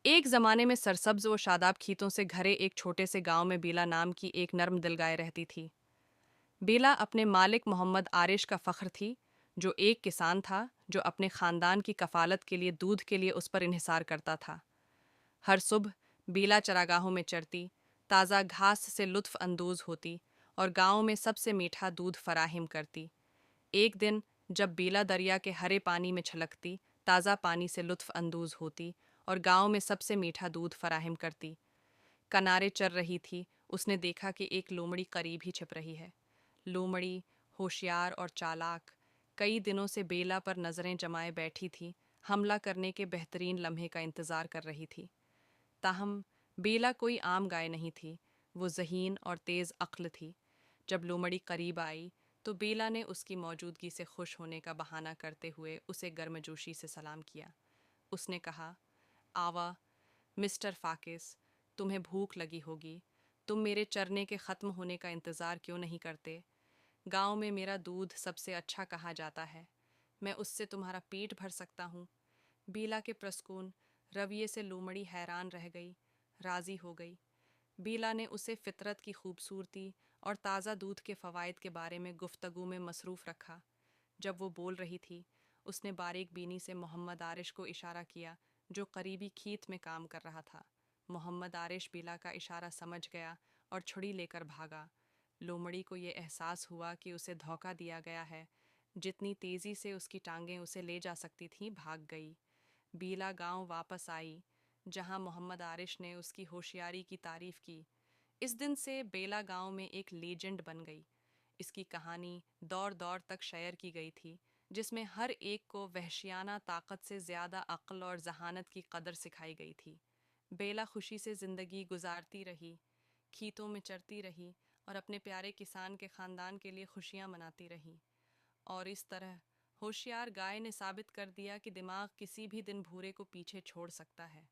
एक ज़माने में सरसब्ज़ व शादाब खेतों से घरे एक छोटे से गांव में बेला नाम की एक नर्म दिल गाय रहती थी। बेला अपने मालिक मोहम्मद आरिश का फ़ख्र थी, जो एक किसान था जो अपने ख़ानदान की कफ़ालत के लिए दूध के लिए उस पर इन्हिसार करता था। हर सुबह बेला चरागाहों में चरती, ताज़ा घास से लुत्फ़ अंदोज़ होती और गांव में सबसे मीठा दूध फराहिम करती। एक दिन जब बेला दरिया के हरे पानी में छलकती, ताज़ा पानी से लुत्फ़ अंदोज़ होती और गांव में सबसे मीठा दूध फराहिम करती, किनारे चर रही थी, उसने देखा कि एक लोमड़ी करीब ही छिप रही है। लोमड़ी, होशियार और चालाक, कई दिनों से बेला पर नज़रें जमाए बैठी थी, हमला करने के बेहतरीन लम्हे का इंतज़ार कर रही थी। ताहम बेला कोई आम गाय नहीं थी, वो ज़हीन और तेज़ अक्ल थी। जब लोमड़ी करीब आई तो बेला ने उसकी मौजूदगी से खुश होने का बहाना करते हुए उसे गर्मजोशी से सलाम किया। उसने कहा, आवा मिस्टर फाकिस, तुम्हें भूख लगी होगी, तुम मेरे चरने के ख़त्म होने का इंतज़ार क्यों नहीं करते? गांव में मेरा दूध सबसे अच्छा कहा जाता है, मैं उससे तुम्हारा पेट भर सकता हूँ। बीला के प्रस्कून रवैये से लोमड़ी हैरान रह गई, राज़ी हो गई। बीला ने उसे फितरत की खूबसूरती और ताज़ा दूध के फ़वाइद के बारे में गुफ्तगू में मसरूफ़ रखा। जब वो बोल रही थी, उसने बारीक बीनी से मोहम्मद आरिश को इशारा किया, जो करीबी खेत में काम कर रहा था। मोहम्मद आरिश बीला का इशारा समझ गया और छुरी लेकर भागा। लोमड़ी को ये एहसास हुआ कि उसे धोखा दिया गया है। जितनी तेज़ी से उसकी टांगें उसे ले जा सकती थीं, भाग गई। बीला गांव वापस आई, जहां मोहम्मद आरिश ने उसकी होशियारी की तारीफ की। इस दिन से बेला गांव में एक लेजेंड बन गई। इसकी कहानी दौर दौर तक शायर की गई थी, जिसमें हर एक को वहशियाना ताकत से ज़्यादा अक्ल और जहानत की कदर सिखाई गई थी। बेला खुशी से ज़िंदगी गुजारती रही, खेतों में चरती रही और अपने प्यारे किसान के ख़ानदान के लिए खुशियाँ मनाती रही। और इस तरह होशियार गाय ने साबित कर दिया कि दिमाग किसी भी दिन भूरे को पीछे छोड़ सकता है।